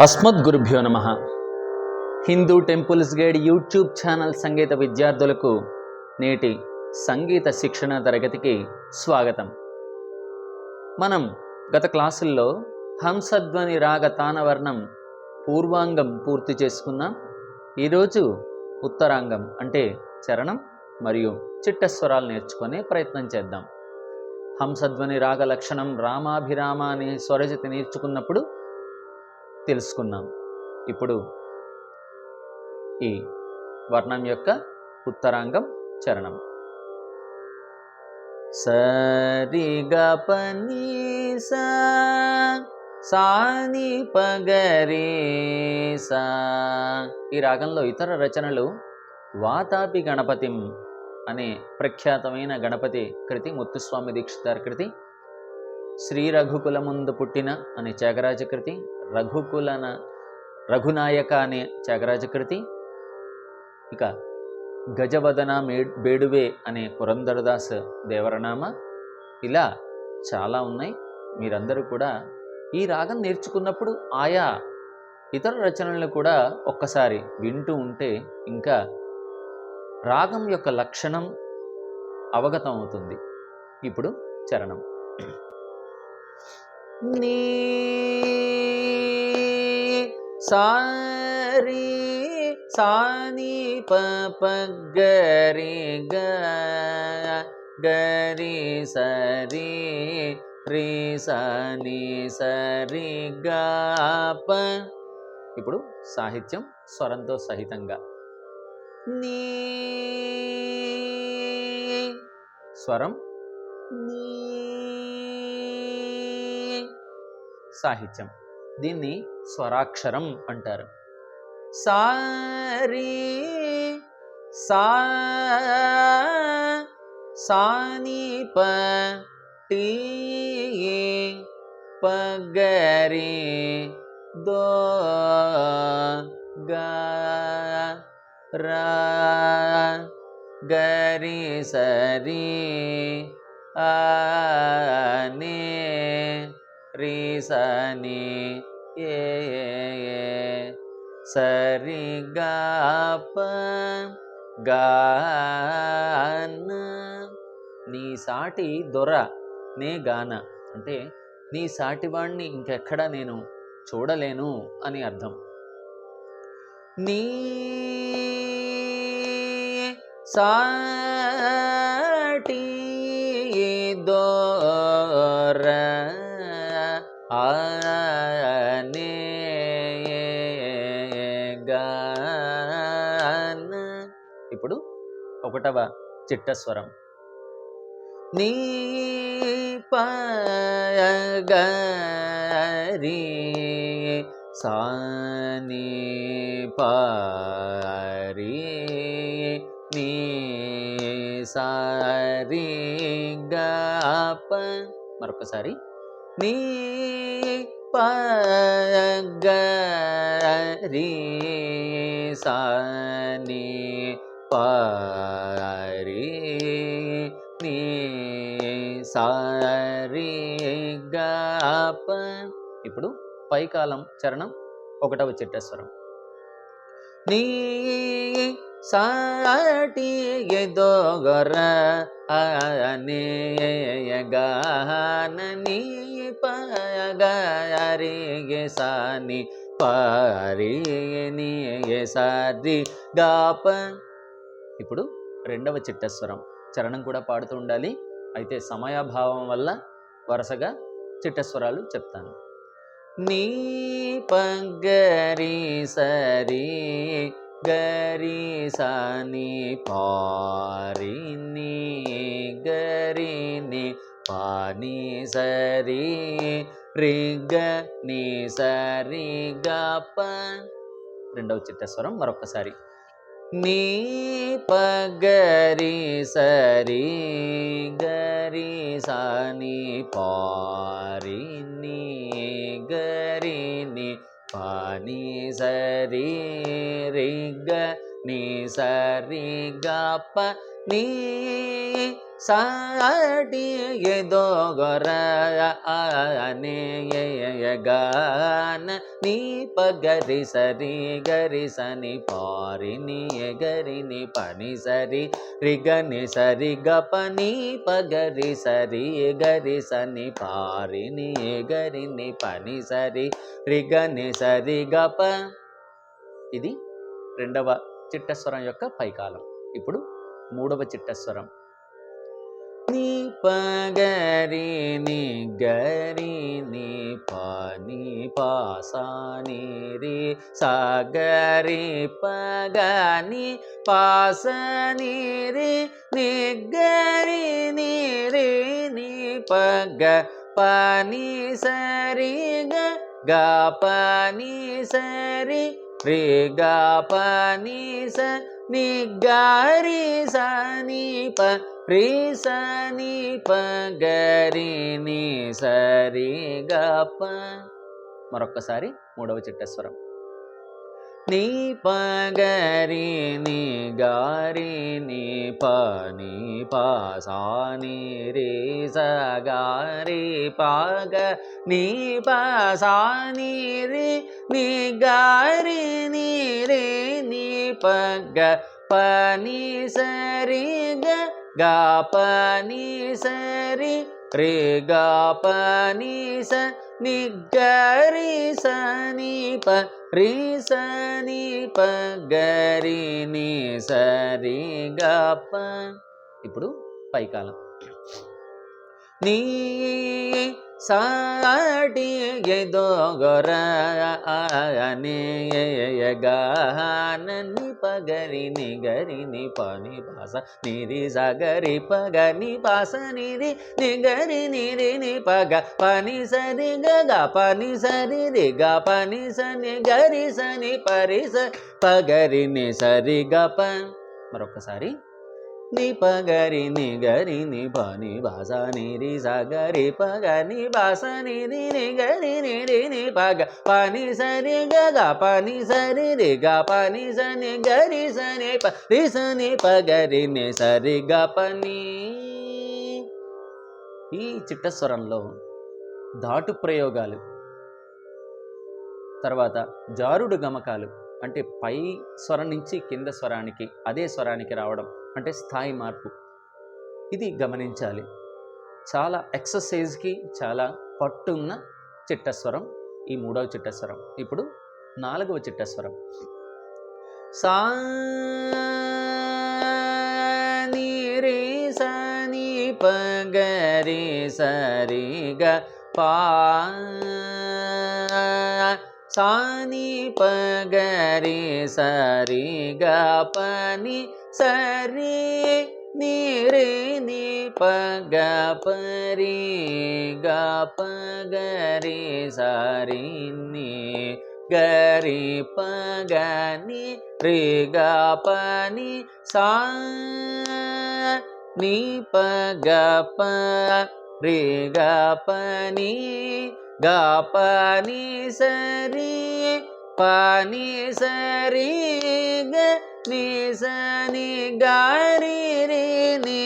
అస్మద్గురుభ్యో నమః. Hindu temples guide YouTube channel సంగీత విద్యార్థులకు నేటి సంగీత శిక్షణ తరగతికి స్వాగతం. మనం గత క్లాసుల్లో హంసధ్వని రాగ తానవర్ణం పూర్వాంగం పూర్తి చేసుకున్నాం. ఈరోజు ఉత్తరాంగం అంటే చరణం మరియు చిట్టస్వరాలు నేర్చుకునే ప్రయత్నం చేద్దాం. హంసధ్వని రాగ లక్షణం రామాభిరామ అనే స్వరజతి నేర్చుకున్నప్పుడు తెలుసుకున్నాం. ఇప్పుడు ఈ వర్ణం యొక్క ఉత్తరాంగం చరణం. సరి గ ప ని సా సా ని ప గ రే సా. ఈ రాగంలో ఇతర రచనలు వాతాపి గణపతిం అనే ప్రఖ్యాతమైన గణపతి కృతి, ముత్తుస్వామి దీక్షితార్ కృతి, శ్రీ రఘుకులముందు పుట్టిన అనే త్యాగరాజ కృతి, రఘునాయక అనే త్యాగరాజ కృతి, ఇక గజవదన బేడువే అనే పురందరదాస్ దేవరనామ, ఇలా చాలా ఉన్నాయి. మీరందరూ కూడా ఈ రాగం నేర్చుకున్నప్పుడు ఆయా ఇతర రచనలను కూడా ఒక్కసారి వింటూ ఉంటే ఇంకా రాగం యొక్క లక్షణం అవగతం అవుతుంది. ఇప్పుడు చరణం. నీ సారి సాని ప ప గరి గ గరి సరి రి సని సరి గ ప. ఇప్పుడు సాహిత్యం స్వరంతో సహితంగా. నీ స్వరం నీ, సాహిత్యం, దీన్ని స్వరాక్షరం అంటారు. సారి సా సాని ప టి ప గ రి దో గ రా గ రి సరి ఆ నే రి సని ఏ సరి గ ప గ న. నీ సాటి దొర నే గాన అంటే నీ సాటివాణ్ణి ఇంకెక్కడా నేను చూడలేను అని అర్థం. నీ సాటి దొర ఆనే గాన. ఇప్పుడు ఒకటవ చిట్టస్వరం. నీ ప గ రి సా ని ప రి ని సా రి గ ప. మరొకసారి. నీ ప గ రి సా ని ప రి ని సా రి గ ప. ఇప్పుడు పైకాలం చరణం ఒకటవ చిట్టస్వరం. నీ సాటి దొర నే గాన నీ ప గ రి సా ని ప రి ని సా రి గ ప. ఇప్పుడు రెండవ చిట్టస్వరం. చరణం కూడా పాడుతూ ఉండాలి, అయితే సమయాభావం వల్ల వరుసగా చిట్టస్వరాలు చెప్తాను. నీ ప గ రి సరి గ రి సా ని ప రి ని గ రి ని ప ని సరి రి గ ని సరి గ ప. రెండవ చిట్టస్వరం మరొకసారి. నీ ప గ రి సరి గ రి సా ని ప రి ని గ రి ని ప ని సరి రి గ ని సరి గ ప నీ సాటి ఎదోగర నే గాన నీ పగరి సరి గరి సని పారి నీ గరి ని పని సరి రిగని సరి గప నీ పగరి సరి గరి సని పారి నీ గరి ని పని సరి రిగని సరి గప. ఇది రెండవ చిట్టస్వరం యొక్క పైకాలం. ఇప్పుడు మూడవ చిట్టస్వరం. నీ పగరి ని గరి ని పని పాసాని రి సాగరి పగని పాసని రి ని గరి ని రి ని పగ పని సరి గ పని సరి రి గ పని స ని గారి సని ప రి సని ప గరి ని సరి గ ప. మరొక్కసారి మూడవ చిట్టస్వరం. నీ పగరి ని గారి ని పని పాసాని రే సగారి పగ నీ పాసాని రే ని గారి ని రే ని పగ పని సరి గ పని సరి రే గ పని స ని గరి సని ప రి సని ప గరి ని సరి గ ప. ఇప్పుడు పైకాలం. నీ సాటి ఎదోగర నే గాన ని పగరి ని గరి ని పని పాస నిరి సగరి పగ ని పాస నిరి ని గరి నిరి ని పగ పని సరి గ పని సరి రి గ పని సని గరి సని పరి స పగరి ని సరి గ ప. మరొకసారి. ని పగరి ని గరి ని పని బాస నిరి సగరి పగ ని బాస నిరి ని గరి నిరి ని పగ పని సరి గ పని సరి రి గ పని సని గరి సని ప రి సని పగరి ని సరి గ పని. ఈ చిట్టస్వరంలో ధాటు ప్రయోగాలు, తర్వాత జారుడు గమకాలు, అంటే పై స్వరం నుంచి కింద స్వరానికి అదే స్వరానికి రావడం, అంటే స్థాయి మార్పు, ఇది గమనించాలి. చాలా ఎక్సర్సైజ్కి చాలా పట్టున్న చిట్టస్వరం ఈ మూడవ చిట్టస్వరం. ఇప్పుడు నాలుగవ చిట్టస్వరం. సా ని రే సని పగరి సరి గ పా సాని పగరి సరి గ పని సరి ని రే ని పగ పరి గ పగరి సరి ని గరి పగని రి గ పని సా ని పగ ప రి గ పని గ పని సరి పని సరి గ ని సని గారి రి ని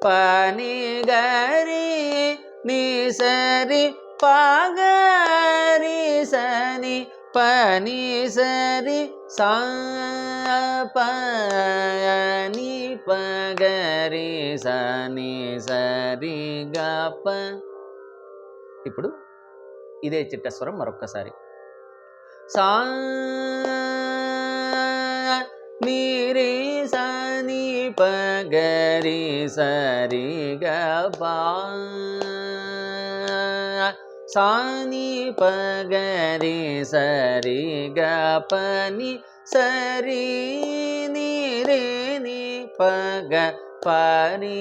పని గరి ని సరి పగరి సని పని సరి సా పని పగరి సని సరి గ ప. ఇప్పుడు ఇదే చిట్టస్వరం మరొక్కసారి. సా ని రే సని పగరి సరి గ పా సాని పగరి సరి గ పని సరి ని రే ని పగ పని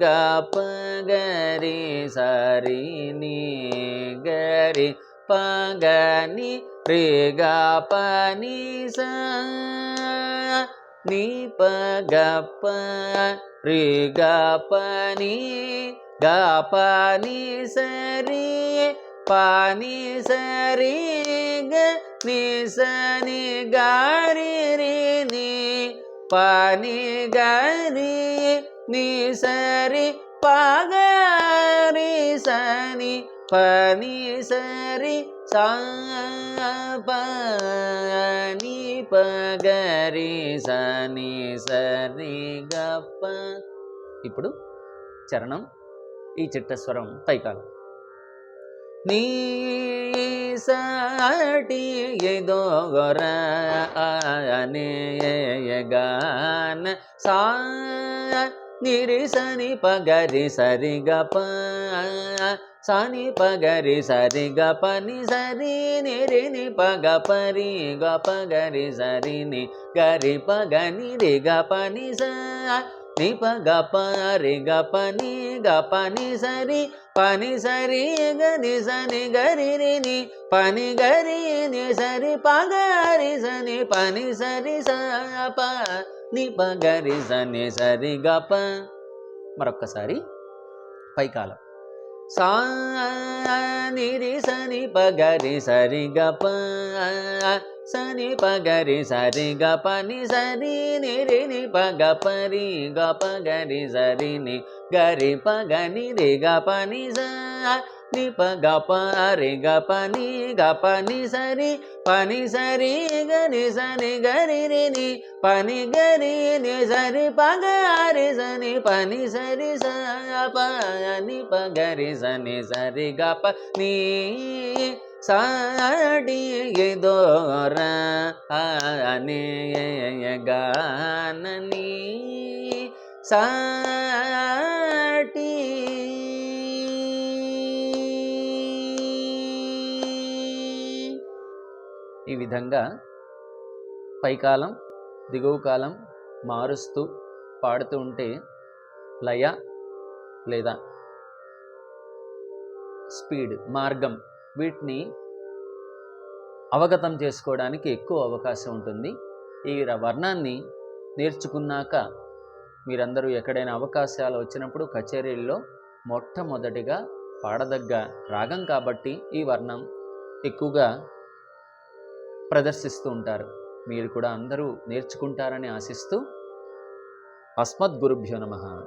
గ పగరి సరి ని గరి పగని రి గ పని స ని పగ ప రి గ పని గ పని సరి పని సరి గ ని సని గారి రి ని పాని గరి ని సరి పగరి సని పని సరి సా పని పగరి సని సరి గప్ప. ఇప్పుడు చరణం ఈ చిట్టస్వరం పైకాలం. నీ సాటి ఎదోగర అనేయగాన సా నిరి సని పగరి సరి గప సని పగరి సరి గప ని సరి నిరి ని పగ పరి గప గరి సరి ని గరి పగ ని రి గప ని స ని పగ పరి గప ని సరి పని సరి గని సని గరి రి ని పని గరి ని సరి పగరి సని పని సరి స ప ని పగరి సని సరి గప. మరొక్కసారి పైకాలం. సా నిరి సని పగరి సరి గప సని పగరి సరి గప ని సరి నిరి ని పగ పరి గప గరి సరి ని గరి పగ ని రి గప ని స ని పగ పరి గప ని సరి పని సరి గని సని గరి రి ని పని గరి ని సరి పగరి సని పని సరి స ప ని పగరి సని సరి గప ని సాడి ఎదోర అనేయగానని సాటి. ఈ విధంగా పైకాలం దిగువ కాలం మారుస్తూ పాడుతూ ఉంటే లయ లేదా స్పీడ్ మార్గం వీటిని అవగతం చేసుకోవడానికి ఎక్కువ అవకాశం ఉంటుంది. ఈ వర్ణాన్ని నేర్చుకున్నాక మీరందరూ ఎక్కడైనా అవకాశాలు వచ్చినప్పుడు కచేరీల్లో మొట్టమొదటిగా పాడదగ్గ రాగం కాబట్టి ఈ వర్ణం ఎక్కువగా ప్రదర్శిస్తూ ఉంటారు. మీరు కూడా అందరూ నేర్చుకుంటారని ఆశిస్తూ అస్మద్గురుభ్యో నమః.